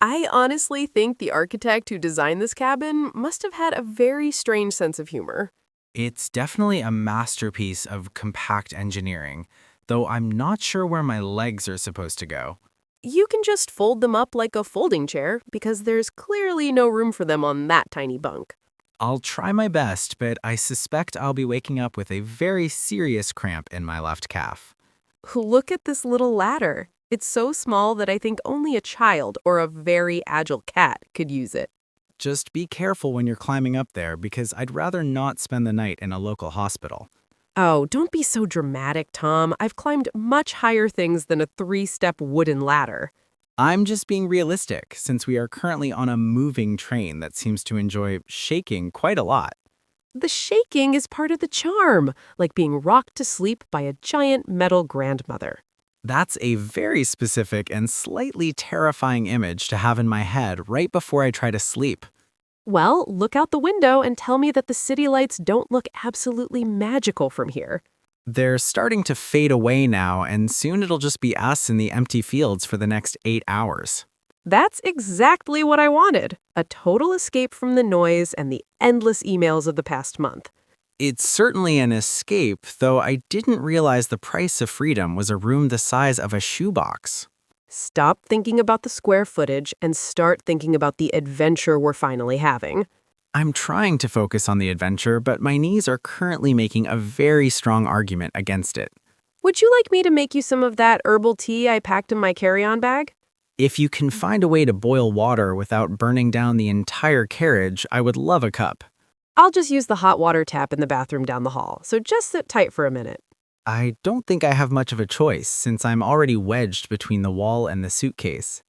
I honestly think the architect who designed this cabin must have had a very strange sense of humor. It's definitely a masterpiece of compact engineering, though I'm not sure where my legs are supposed to go. You can just fold them up like a folding chair because there's clearly no room for them on that tiny bunk. I'll try my best, but I suspect I'll be waking up with a very serious cramp in my left calf. Look at this little ladder. It's so small that I think only a child or a very agile cat could use it. Just be careful when you're climbing up there because I'd rather not spend the night in a local hospital. Oh, don't be so dramatic, Tom. I've climbed much higher things than a three-step wooden ladder. I'm just being realistic since we are currently on a moving train that seems to enjoy shaking quite a lot. The shaking is part of the charm, like being rocked to sleep by a giant metal grandmother. That's a very specific and slightly terrifying image to have in my head right before I try to sleep. Well, look out the window and tell me that the city lights don't look absolutely magical from here. They're starting to fade away now, and soon it'll just be us in the empty fields for the next 8 hours. That's exactly what I wanted. A total escape from the noise and the endless emails of the past month. It's certainly an escape, though I didn't realize the price of freedom was a room the size of a shoebox. Stop thinking about the square footage and start thinking about the adventure we're finally having. I'm trying to focus on the adventure, but my knees are currently making a very strong argument against it. Would you like me to make you some of that herbal tea I packed in my carry-on bag? If you can find a way to boil water without burning down the entire carriage, I would love a cup. I'll just use the hot water tap in the bathroom down the hall, so just sit tight for a minute. I don't think I have much of a choice since I'm already wedged between the wall and the suitcase.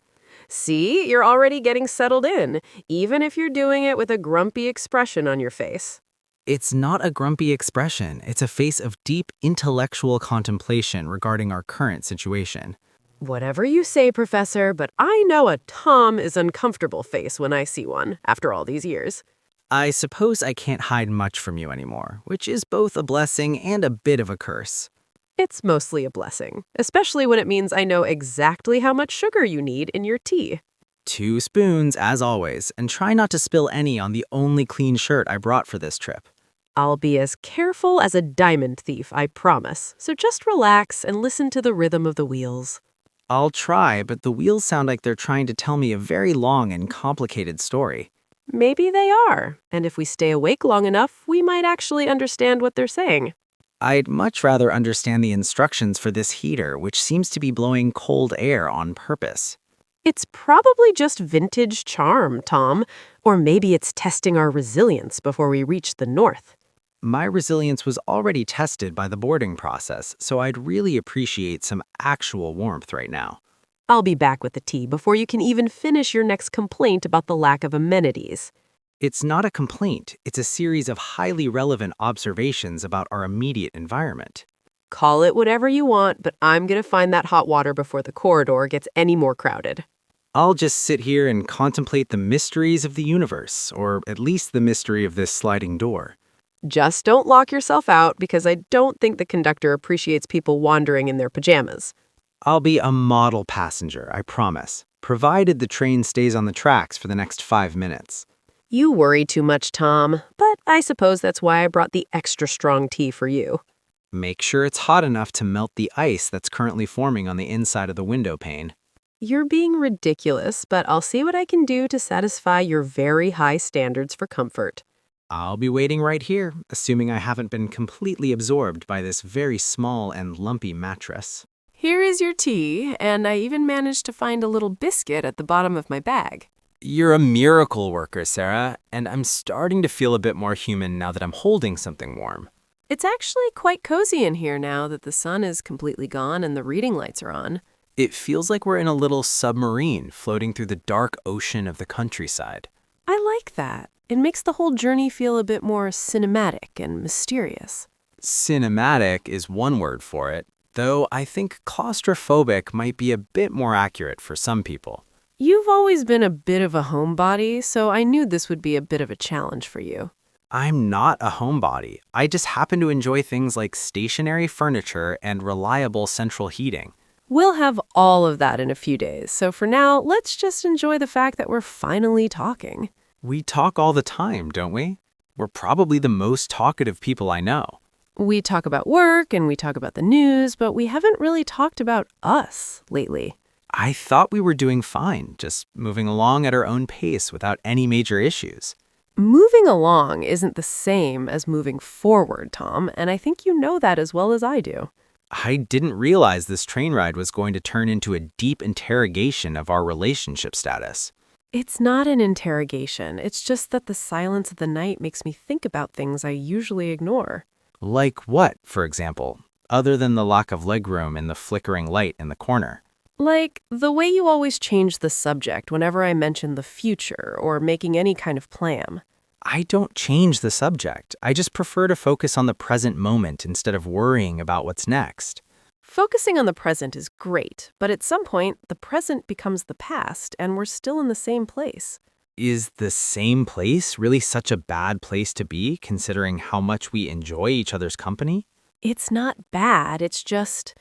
See, you're already getting settled in, even if you're doing it with a grumpy expression on your face. It's not a grumpy expression, it's a face of deep intellectual contemplation regarding our current situation. Whatever you say, Professor, but I know a Tom is uncomfortable face when I see one, after all these years. I suppose I can't hide much from you anymore, which is both a blessing and a bit of a curse. It's mostly a blessing, especially when it means I know exactly how much sugar you need in your tea. 2 spoons, as always, and try not to spill any on the only clean shirt I brought for this trip. I'll be as careful as a diamond thief, I promise, so just relax and listen to the rhythm of the wheels. I'll try, but the wheels sound like they're trying to tell me a very long and complicated story. Maybe they are, and if we stay awake long enough, we might actually understand what they're saying. I'd much rather understand the instructions for this heater, which seems to be blowing cold air on purpose. It's probably just vintage charm, Tom, or maybe it's testing our resilience before we reach the north. My resilience was already tested by the boarding process, so I'd really appreciate some actual warmth right now. I'll be back with the tea before you can even finish your next complaint about the lack of amenities. It's not a complaint, it's a series of highly relevant observations about our immediate environment. Call it whatever you want, but I'm going to find that hot water before the corridor gets any more crowded. I'll just sit here and contemplate the mysteries of the universe, or at least the mystery of this sliding door. Just don't lock yourself out because I don't think the conductor appreciates people wandering in their pajamas. I'll be a model passenger, I promise, provided the train stays on the tracks for the next 5 minutes. You worry too much, Tom, but I suppose that's why I brought the extra strong tea for you. Make sure it's hot enough to melt the ice that's currently forming on the inside of the window pane. You're being ridiculous, but I'll see what I can do to satisfy your very high standards for comfort. I'll be waiting right here, assuming I haven't been completely absorbed by this very small and lumpy mattress. Here is your tea, and I even managed to find a little biscuit at the bottom of my bag. You're a miracle worker, Sarah, and I'm starting to feel a bit more human now that I'm holding something warm. It's actually quite cozy in here now that the sun is completely gone and the reading lights are on. It feels like we're in a little submarine floating through the dark ocean of the countryside. I like that. It makes the whole journey feel a bit more cinematic and mysterious. Cinematic is one word for it, though I think claustrophobic might be a bit more accurate for some people. You've always been a bit of a homebody, so I knew this would be a bit of a challenge for you. I'm not a homebody. I just happen to enjoy things like stationary furniture and reliable central heating. We'll have all of that in a few days, so for now, let's just enjoy the fact that we're finally talking. We talk all the time, don't we? We're probably the most talkative people I know. We talk about work and we talk about the news, but we haven't really talked about us lately. I thought we were doing fine, just moving along at our own pace without any major issues. Moving along isn't the same as moving forward, Tom, and I think you know that as well as I do. I didn't realize this train ride was going to turn into a deep interrogation of our relationship status. It's not an interrogation. It's just that the silence of the night makes me think about things I usually ignore. Like what, for example, other than the lack of legroom and the flickering light in the corner? Like the way you always change the subject whenever I mention the future or making any kind of plan. I don't change the subject. I just prefer to focus on the present moment instead of worrying about what's next. Focusing on the present is great, but at some point, the present becomes the past and we're still in the same place. Is the same place really such a bad place to be, considering how much we enjoy each other's company? It's not bad, it's just,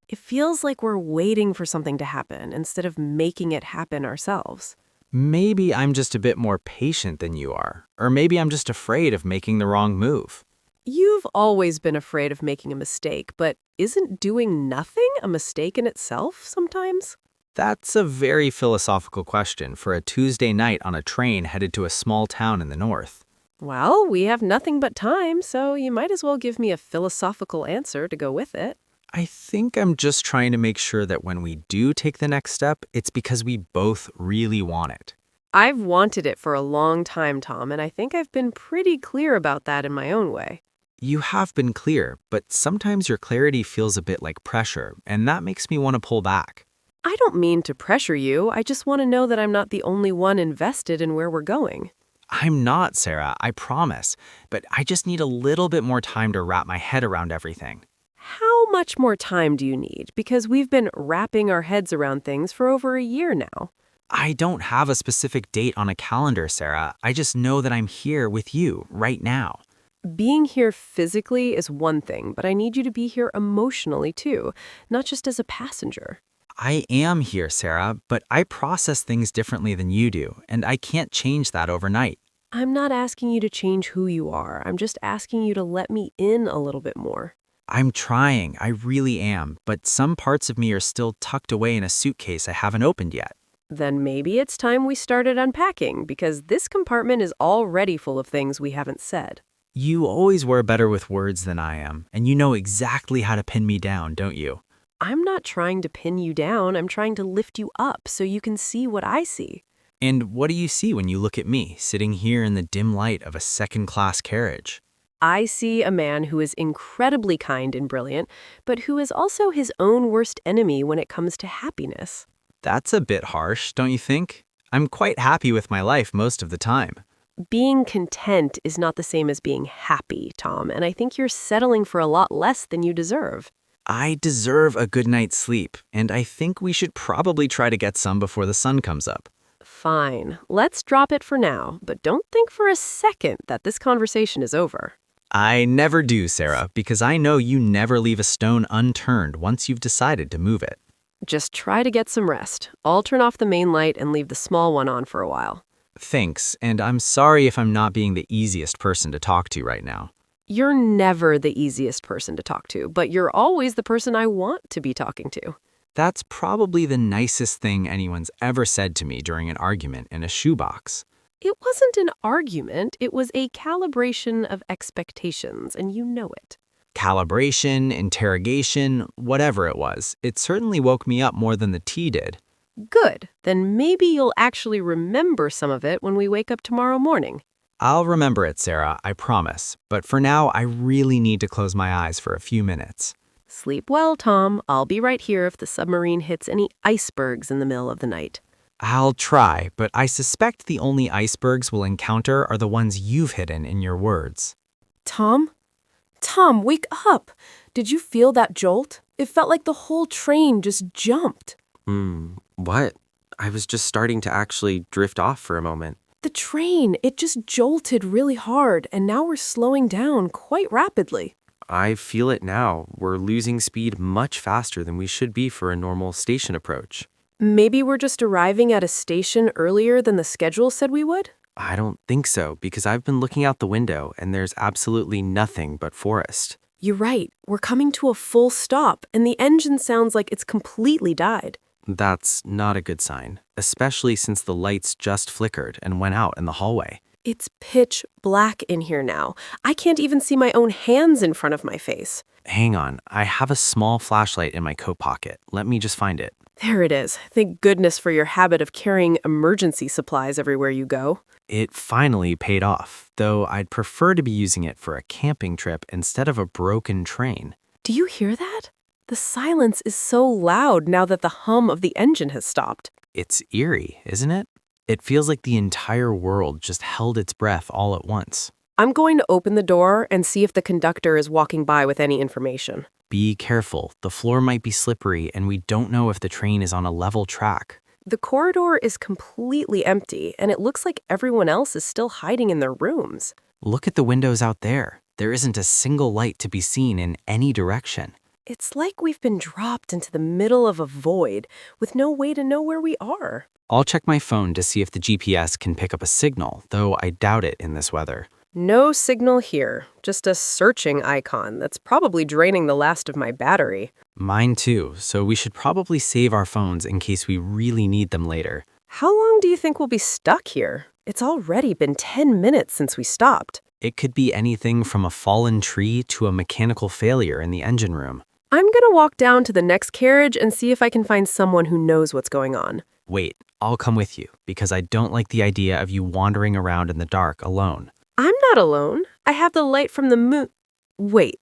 it feels like we're waiting for something to happen instead of making it happen ourselves. Maybe I'm just a bit more patient than you are, or maybe I'm just afraid of making the wrong move. You've always been afraid of making a mistake, but isn't doing nothing a mistake in itself sometimes? That's a very philosophical question for a Tuesday night on a train headed to a small town in the north. Well, we have nothing but time, so you might as well give me a philosophical answer to go with it. I think I'm just trying to make sure that when we do take the next step, it's because we both really want it. I've wanted it for a long time, Tom, and I think I've been pretty clear about that in my own way. You have been clear, but sometimes your clarity feels a bit like pressure, and that makes me want to pull back. I don't mean to pressure you, I just want to know that I'm not the only one invested in where we're going. I'm not, Sarah, I promise, but I just need a little bit more time to wrap my head around everything. How much more time do you need? Because we've been wrapping our heads around things for over a year now. I don't have a specific date on a calendar, Sarah. I just know that I'm here with you right now. Being here physically is one thing, but I need you to be here emotionally too, not just as a passenger. I am here, Sarah, but I process things differently than you do, and I can't change that overnight. I'm not asking you to change who you are. I'm just asking you to let me in a little bit more. I'm trying, I really am, but some parts of me are still tucked away in a suitcase I haven't opened yet. Then maybe it's time we started unpacking, because this compartment is already full of things we haven't said. You always were better with words than I am, and you know exactly how to pin me down, don't you? I'm not trying to pin you down. I'm trying to lift you up so you can see what I see. And what do you see when you look at me, sitting here in the dim light of a second-class carriage? I see a man who is incredibly kind and brilliant, but who is also his own worst enemy when it comes to happiness. That's a bit harsh, don't you think? I'm quite happy with my life most of the time. Being content is not the same as being happy, Tom, and I think you're settling for a lot less than you deserve. I deserve a good night's sleep, and I think we should probably try to get some before the sun comes up. Fine, let's drop it for now, but don't think for a second that this conversation is over. I never do, Sarah, because I know you never leave a stone unturned once you've decided to move it. Just try to get some rest. I'll turn off the main light and leave the small one on for a while. Thanks, and I'm sorry if I'm not being the easiest person to talk to right now. You're never the easiest person to talk to, but you're always the person I want to be talking to. That's probably the nicest thing anyone's ever said to me during an argument in a shoebox. It wasn't an argument, it was a calibration of expectations, and you know it. Calibration, interrogation, whatever it was, it certainly woke me up more than the tea did. Good, then maybe you'll actually remember some of it when we wake up tomorrow morning. I'll remember it, Sarah, I promise. But for now, I really need to close my eyes for a few minutes. Sleep well, Tom. I'll be right here if the submarine hits any icebergs in the middle of the night. I'll try, but I suspect the only icebergs we'll encounter are the ones you've hidden in your words. Tom? Tom, wake up! Did you feel that jolt? It felt like the whole train just jumped. What? I was just starting to actually drift off for a moment. The train, it just jolted really hard, and now we're slowing down quite rapidly. I feel it now. We're losing speed much faster than we should be for a normal station approach. Maybe we're just arriving at a station earlier than the schedule said we would? I don't think so, because I've been looking out the window and there's absolutely nothing but forest. You're right. We're coming to a full stop, and the engine sounds like it's completely died. That's not a good sign, especially since the lights just flickered and went out in the hallway. It's pitch black in here now. I can't even see my own hands in front of my face. Hang on, I have a small flashlight in my coat pocket. Let me just find it. There it is. Thank goodness for your habit of carrying emergency supplies everywhere you go. It finally paid off, though I'd prefer to be using it for a camping trip instead of a broken train. Do you hear that? The silence is so loud now that the hum of the engine has stopped. It's eerie, isn't it? It feels like the entire world just held its breath all at once. I'm going to open the door and see if the conductor is walking by with any information. Be careful, the floor might be slippery and we don't know if the train is on a level track. The corridor is completely empty, and it looks like everyone else is still hiding in their rooms. Look at the windows out there. There isn't a single light to be seen in any direction. It's like we've been dropped into the middle of a void with no way to know where we are. I'll check my phone to see if the GPS can pick up a signal, though I doubt it in this weather. No signal here, just a searching icon that's probably draining the last of my battery. Mine too, so we should probably save our phones in case we really need them later. How long do you think we'll be stuck here? It's already been 10 minutes since we stopped. It could be anything from a fallen tree to a mechanical failure in the engine room. I'm gonna walk down to the next carriage and see if I can find someone who knows what's going on. Wait, I'll come with you, because I don't like the idea of you wandering around in the dark alone. I'm not alone. I have the light from the moon. Wait,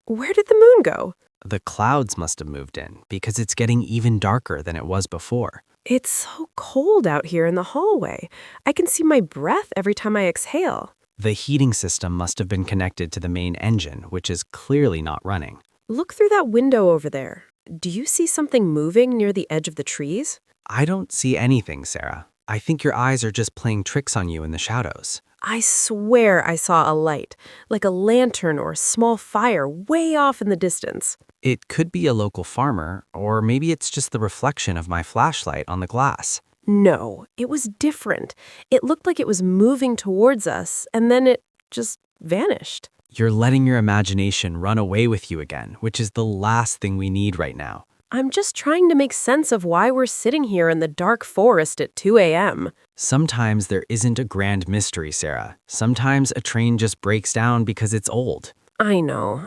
where did the moon go? The clouds must have moved in, because it's getting even darker than it was before. It's so cold out here in the hallway. I can see my breath every time I exhale. The heating system must have been connected to the main engine, which is clearly not running. Look through that window over there. Do you see something moving near the edge of the trees? I don't see anything, Sarah. I think your eyes are just playing tricks on you in the shadows. I swear I saw a light, like a lantern or a small fire way off in the distance. It could be a local farmer, or maybe it's just the reflection of my flashlight on the glass. No, it was different. It looked like it was moving towards us, and then it just vanished. You're letting your imagination run away with you again, which is the last thing we need right now. I'm just trying to make sense of why we're sitting here in the dark forest at 2 a.m. Sometimes there isn't a grand mystery, Sarah. Sometimes a train just breaks down because it's old. I know.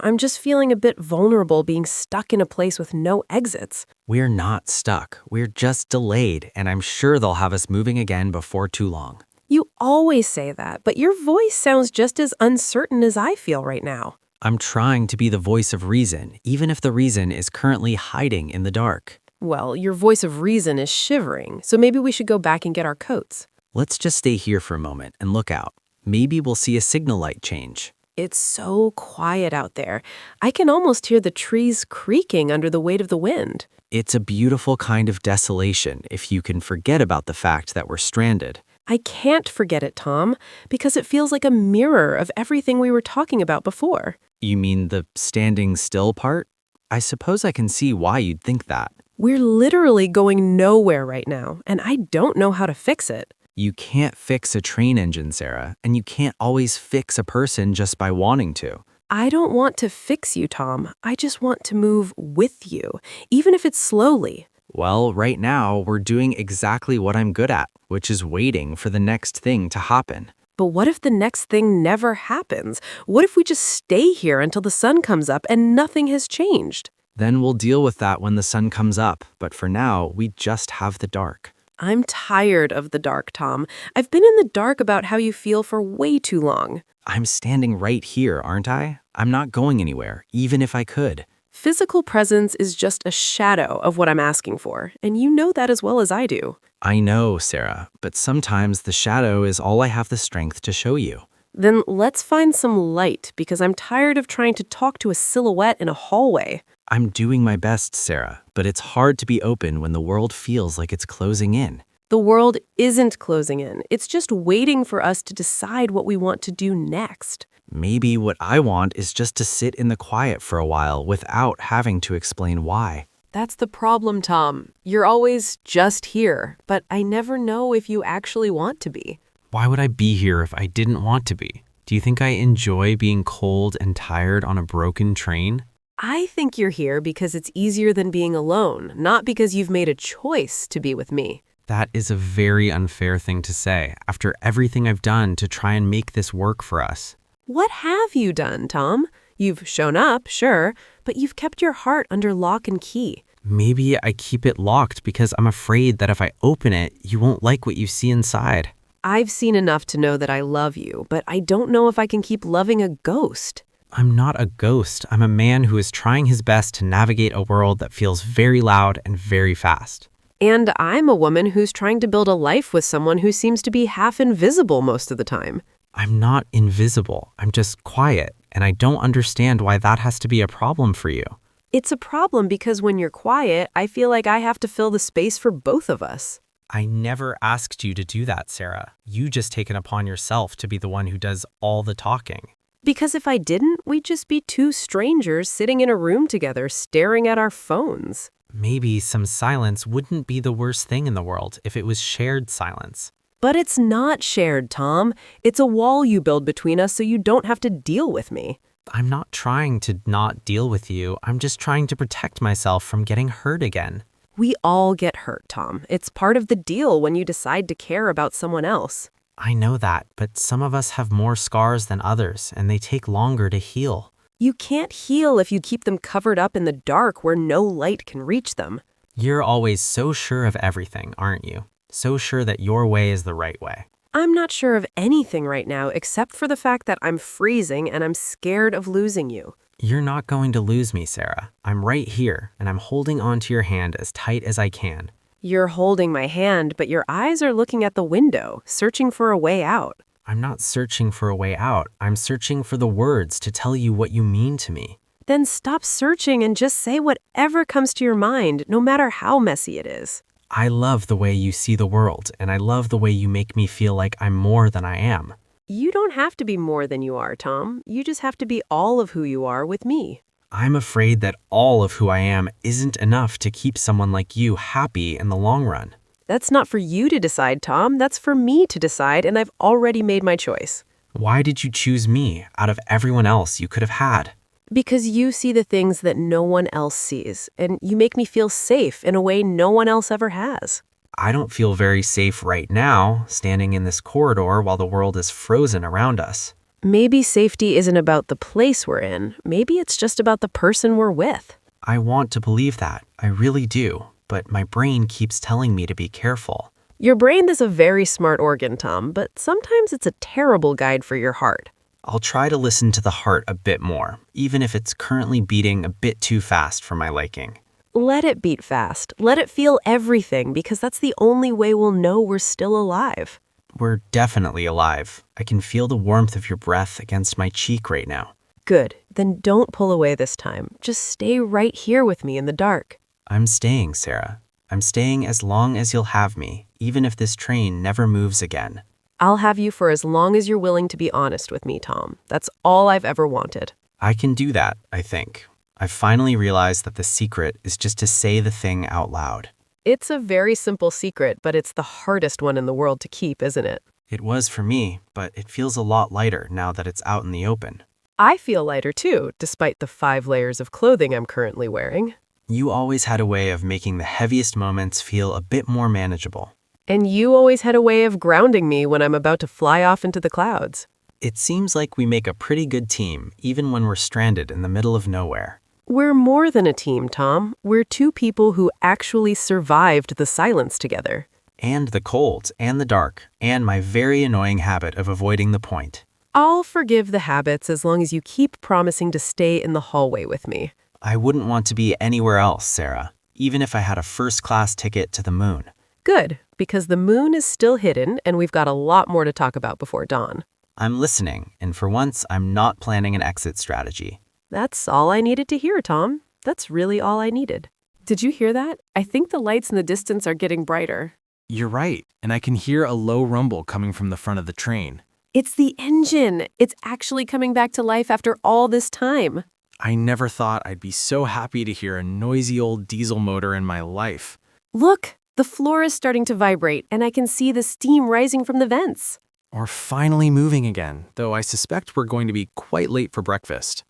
I'm just feeling a bit vulnerable being stuck in a place with no exits. We're not stuck. We're just delayed, and I'm sure they'll have us moving again before too long. You always say that, but your voice sounds just as uncertain as I feel right now. I'm trying to be the voice of reason, even if the reason is currently hiding in the dark. Well, your voice of reason is shivering, so maybe we should go back and get our coats. Let's just stay here for a moment and look out. Maybe we'll see a signal light change. It's so quiet out there. I can almost hear the trees creaking under the weight of the wind. It's a beautiful kind of desolation if you can forget about the fact that we're stranded. I can't forget it, Tom, because it feels like a mirror of everything we were talking about before. You mean the standing still part? I suppose I can see why you'd think that. We're literally going nowhere right now, and I don't know how to fix it. You can't fix a train engine, Sarah, and you can't always fix a person just by wanting to. I don't want to fix you, Tom. I just want to move with you, even if it's slowly. Well, right now, we're doing exactly what I'm good at, which is waiting for the next thing to happen. But what if the next thing never happens? What if we just stay here until the sun comes up and nothing has changed? Then we'll deal with that when the sun comes up, but for now, we just have the dark. I'm tired of the dark, Tom. I've been in the dark about how you feel for way too long. I'm standing right here, aren't I? I'm not going anywhere, even if I could. Physical presence is just a shadow of what I'm asking for, and you know that as well as I do. I know, Sarah, but sometimes the shadow is all I have the strength to show you. Then let's find some light, because I'm tired of trying to talk to a silhouette in a hallway. I'm doing my best, Sarah, but it's hard to be open when the world feels like it's closing in. The world isn't closing in. It's just waiting for us to decide what we want to do next. Maybe what I want is just to sit in the quiet for a while without having to explain why. That's the problem, Tom. You're always just here, but I never know if you actually want to be. Why would I be here if I didn't want to be? Do you think I enjoy being cold and tired on a broken train? I think you're here because it's easier than being alone, not because you've made a choice to be with me. That is a very unfair thing to say after everything I've done to try and make this work for us. What have you done, Tom? You've shown up, sure, but you've kept your heart under lock and key. Maybe I keep it locked because I'm afraid that if I open it, you won't like what you see inside. I've seen enough to know that I love you, but I don't know if I can keep loving a ghost. I'm not a ghost. I'm a man who is trying his best to navigate a world that feels very loud and very fast. And I'm a woman who's trying to build a life with someone who seems to be half invisible most of the time. I'm not invisible. I'm just quiet, and I don't understand why that has to be a problem for you. It's a problem because when you're quiet, I feel like I have to fill the space for both of us. I never asked you to do that, Sarah. You just take it upon yourself to be the one who does all the talking. Because if I didn't, we'd just be two strangers sitting in a room together staring at our phones. Maybe some silence wouldn't be the worst thing in the world if it was shared silence. But it's not shared, Tom. It's a wall you build between us so you don't have to deal with me. I'm not trying to not deal with you. I'm just trying to protect myself from getting hurt again. We all get hurt, Tom. It's part of the deal when you decide to care about someone else. I know that, but some of us have more scars than others, and they take longer to heal. You can't heal if you keep them covered up in the dark where no light can reach them. You're always so sure of everything, aren't you? So sure that your way is the right way. I'm not sure of anything right now except for the fact that I'm freezing and I'm scared of losing you. You're not going to lose me, Sarah. I'm right here, and I'm holding onto your hand as tight as I can. You're holding my hand, but your eyes are looking at the window, searching for a way out. I'm not searching for a way out. I'm searching for the words to tell you what you mean to me. Then stop searching and just say whatever comes to your mind, no matter how messy it is. I love the way you see the world, and I love the way you make me feel like I'm more than I am. You don't have to be more than you are, Tom. You just have to be all of who you are with me. I'm afraid that all of who I am isn't enough to keep someone like you happy in the long run. That's not for you to decide, Tom. That's for me to decide, and I've already made my choice. Why did you choose me out of everyone else you could have had? Because you see the things that no one else sees, and you make me feel safe in a way no one else ever has. I don't feel very safe right now, standing in this corridor while the world is frozen around us. Maybe safety isn't about the place we're in. Maybe it's just about the person we're with. I want to believe that. I really do. But my brain keeps telling me to be careful. Your brain is a very smart organ, Tom, but sometimes it's a terrible guide for your heart. I'll try to listen to the heart a bit more, even if it's currently beating a bit too fast for my liking. Let it beat fast. Let it feel everything, because that's the only way we'll know we're still alive. We're definitely alive. I can feel the warmth of your breath against my cheek right now. Good. Then don't pull away this time. Just stay right here with me in the dark. I'm staying, Sarah. I'm staying as long as you'll have me, even if this train never moves again. I'll have you for as long as you're willing to be honest with me, Tom. That's all I've ever wanted. I can do that, I think. I've finally realized that the secret is just to say the thing out loud. It's a very simple secret, but it's the hardest one in the world to keep, isn't it? It was for me, but it feels a lot lighter now that it's out in the open. I feel lighter too, despite the 5 layers of clothing I'm currently wearing. You always had a way of making the heaviest moments feel a bit more manageable. And you always had a way of grounding me when I'm about to fly off into the clouds. It seems like we make a pretty good team, even when we're stranded in the middle of nowhere. We're more than a team, Tom. We're 2 people who actually survived the silence together. And the cold, and the dark, and my very annoying habit of avoiding the point. I'll forgive the habits as long as you keep promising to stay in the hallway with me. I wouldn't want to be anywhere else, Sarah, even if I had a first-class ticket to the moon. Good, because the moon is still hidden and we've got a lot more to talk about before dawn. I'm listening, and for once, I'm not planning an exit strategy. That's all I needed to hear, Tom. That's really all I needed. Did you hear that? I think the lights in the distance are getting brighter. You're right, and I can hear a low rumble coming from the front of the train. It's the engine. It's actually coming back to life after all this time. I never thought I'd be so happy to hear a noisy old diesel motor in my life. Look, the floor is starting to vibrate, and I can see the steam rising from the vents. Or finally moving again, though I suspect we're going to be quite late for breakfast.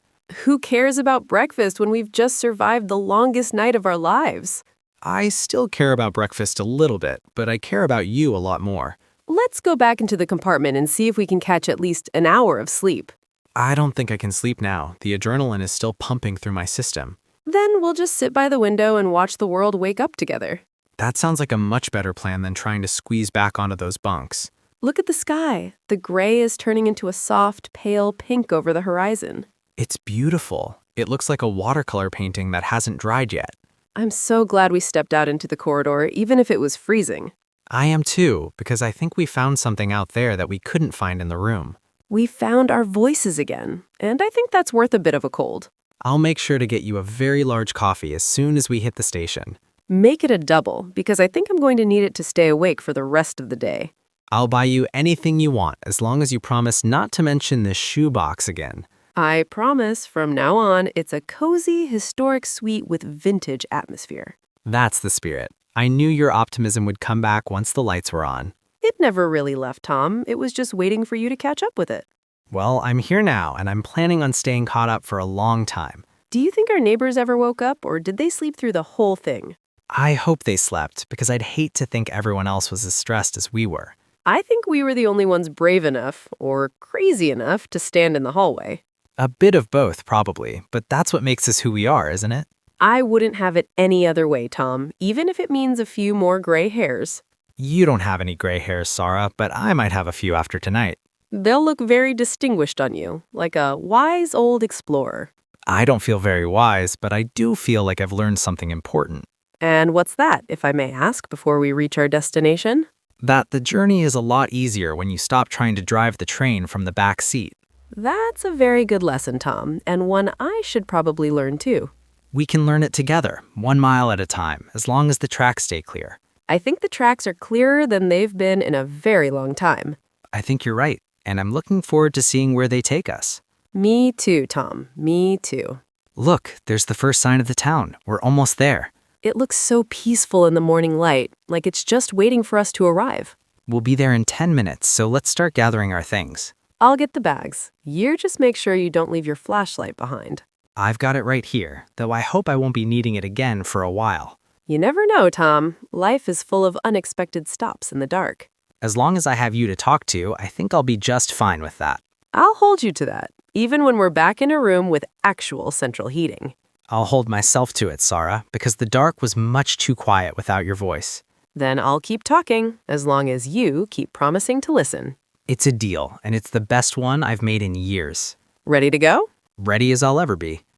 Who cares about breakfast when we've just survived the longest night of our lives? I still care about breakfast a little bit, but I care about you a lot more. Let's go back into the compartment and see if we can catch at least an hour of sleep. I don't think I can sleep now. The adrenaline is still pumping through my system. Then we'll just sit by the window and watch the world wake up together. That sounds like a much better plan than trying to squeeze back onto those bunks. Look at the sky. The gray is turning into a soft, pale pink over the horizon. It's beautiful. It looks like a watercolor painting that hasn't dried yet. I'm so glad we stepped out into the corridor, even if it was freezing. I am too, because I think we found something out there that we couldn't find in the room. We found our voices again, and I think that's worth a bit of a cold. I'll make sure to get you a very large coffee as soon as we hit the station. Make it a double, because I think I'm going to need it to stay awake for the rest of the day. I'll buy you anything you want as long as you promise not to mention this shoebox again. I promise from now on, it's a cozy, historic suite with vintage atmosphere. That's the spirit. I knew your optimism would come back once the lights were on. It never really left, Tom. It was just waiting for you to catch up with it. Well, I'm here now, and I'm planning on staying caught up for a long time. Do you think our neighbors ever woke up, or did they sleep through the whole thing? I hope they slept, because I'd hate to think everyone else was as stressed as we were. I think we were the only ones brave enough, or crazy enough, to stand in the hallway. A bit of both, probably, but that's what makes us who we are, isn't it? I wouldn't have it any other way, Tom, even if it means a few more gray hairs. You don't have any gray hairs, Sarah, but I might have a few after tonight. They'll look very distinguished on you, like a wise old explorer. I don't feel very wise, but I do feel like I've learned something important. And what's that, if I may ask, before we reach our destination? That the journey is a lot easier when you stop trying to drive the train from the back seat. That's a very good lesson, Tom, and one I should probably learn too. We can learn it together, 1 mile at a time, as long as the tracks stay clear. I think the tracks are clearer than they've been in a very long time. I think you're right, and I'm looking forward to seeing where they take us. Me too, Tom. Me too. Look, there's the first sign of the town. We're almost there. It looks so peaceful in the morning light, like it's just waiting for us to arrive. We'll be there in 10 minutes, so let's start gathering our things. I'll get the bags. You just make sure you don't leave your flashlight behind. I've got it right here, though I hope I won't be needing it again for a while. You never know, Tom. Life is full of unexpected stops in the dark. As long as I have you to talk to, I think I'll be just fine with that. I'll hold you to that, even when we're back in a room with actual central heating. I'll hold myself to it, Sarah, because the dark was much too quiet without your voice. Then I'll keep talking, as long as you keep promising to listen. It's a deal, and it's the best one I've made in years. Ready to go? Ready as I'll ever be.